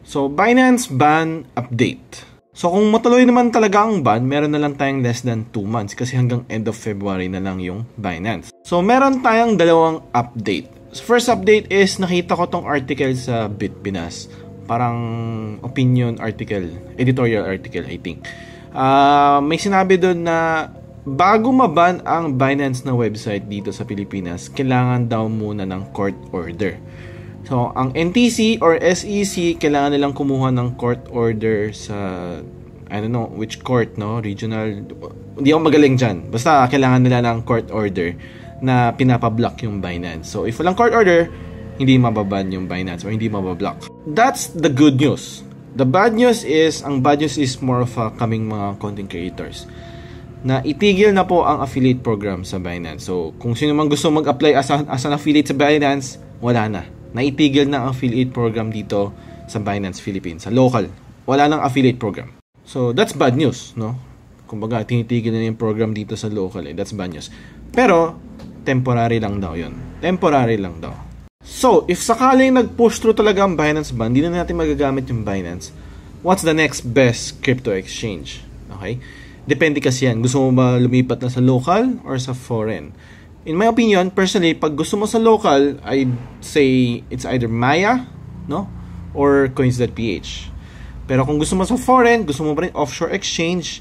So, Binance ban update. So, kung matuloy naman talaga ang ban, meron na lang tayong less than 2 months kasi hanggang end of February na lang yung Binance. So, meron tayong dalawang update. So, first update is nakita ko tong article sa Bitpinas. Parang opinion article, editorial article, I think. May sinabi doon na bago maban ang Binance na website dito sa Pilipinas, kailangan daw muna ng court order. So, ang NTC or SEC, kailangan nilang kumuha ng court order sa, I don't know, which court, no? Regional, hindi ako magaling dyan. Basta, kailangan nila ng court order na pinapablock yung Binance. So, if walang court order, hindi mababan yung Binance or hindi mabablock. That's the good news. The bad news is, ang bad news is more of kaming mga content creators na itigil na po ang affiliate program sa Binance. So, kung sino man gusto mag-apply as an affiliate sa Binance, wala na. Naitigil na ang affiliate program dito sa Binance Philippines, sa local. Wala nang affiliate program. So, that's bad news, no? Kumbaga, tinitigil na yung program dito sa local, that's bad news. Pero, temporary lang daw yun. Temporary lang daw. So, if sakaling nag-push through talaga ang Binance ban, hindi na natin magagamit yung Binance, what's the next best crypto exchange? Okay? Depende kasi yan. Gusto mo ba lumipat na sa local or sa foreign? In my opinion, personally, pag gusto mo sa local, I'd say it's either Maya, no? Or Coins.ph. Pero kung gusto mo sa foreign, gusto mo pa rin offshore exchange,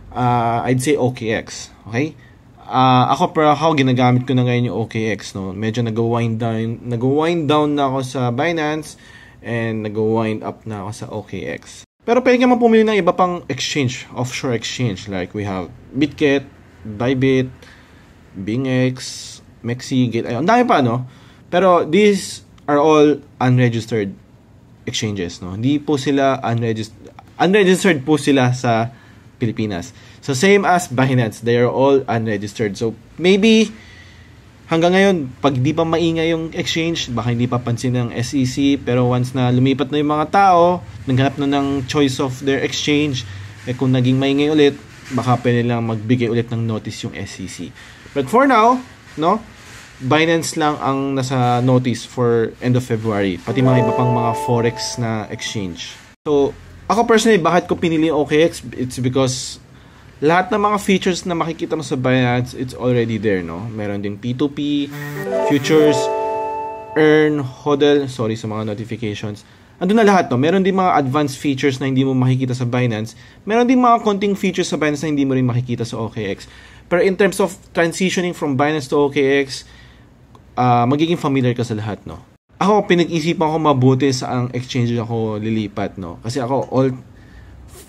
I'd say OKX. Okay? Ako ginagamit ko na ngayon yung OKX, no? Medyo nag-wind down na ako sa Binance and nag-wind up na ako sa OKX. Pero pwede ka man pumili ng iba pang exchange, offshore exchange. Like we have Bitget, Bybit, BingX, Mexigate, ayun, ang dami pa, no? Pero these are all unregistered exchanges, no? Hindi po sila unregistered po sila sa Pilipinas. So same as Binance, they are all unregistered. So maybe hanggang ngayon, pag di pa maingay yung exchange, baka hindi pa pansin ng SEC, pero once na lumipat na yung mga tao, naghanap na ng choice of their exchange, kung naging maingay ulit, baka pwede lang magbigay ulit ng notice yung SEC. But for now, no, Binance lang ang nasa notice for end of February, pati mga iba pang mga forex na exchange. So, ako personally, bakit ko pinili yung OKX? It's because lahat ng mga features na makikita mo sa Binance, it's already there, no? Meron din P2P, futures, earn, hodl, sorry sa mga notifications. Andun na lahat, no? Meron din mga advanced features na hindi mo makikita sa Binance. Meron din mga konting features sa Binance na hindi mo rin makikita sa OKX. Pero in terms of transitioning from Binance to OKX, magiging familiar ka sa lahat, no? Ako, pinag-isipan ko mabuti sa ang exchange ako lilipat, no? Kasi ako,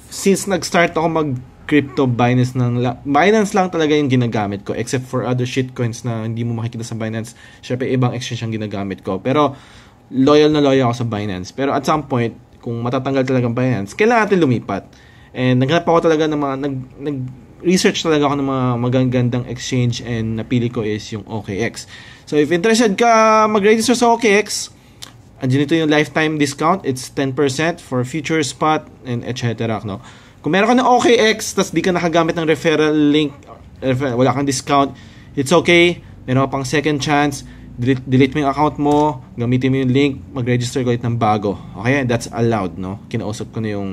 since nag-start ako mag-crypto, Binance lang talaga yung ginagamit ko, except for other shitcoins na hindi mo makikita sa Binance. Syempre, ibang exchange ang ginagamit ko. Pero, loyal ako sa Binance. Pero at some point, kung matatanggal talaga ang Binance, kailangan natin lumipat. And naghanap ako talaga ng mga, nag-research talaga ako ng mga magagandang exchange and napili ko is yung OKX. So if interested ka mag-register sa OKX, andyan ito yung lifetime discount. It's 10% for future spot and etc. No? Kung meron ka ng OKX, tas di ka nakagamit ng referral link, wala kang discount, it's okay. Meron ka pang second chance. Delete mo yung account mo, gamitin mo yung link, mag-register ko ulit ng bago. Okay? That's allowed, no? Kinausap ko na yung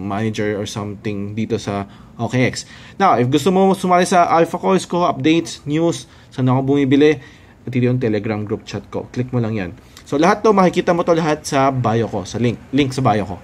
manager or something dito sa OKX. Now, if gusto mo sumali sa Alpha Calls ko, updates, news, saan ako bumibili, at yung Telegram group chat ko. Click mo lang yan. So, lahat to, makikita mo to lahat sa bio ko, sa link sa bio ko.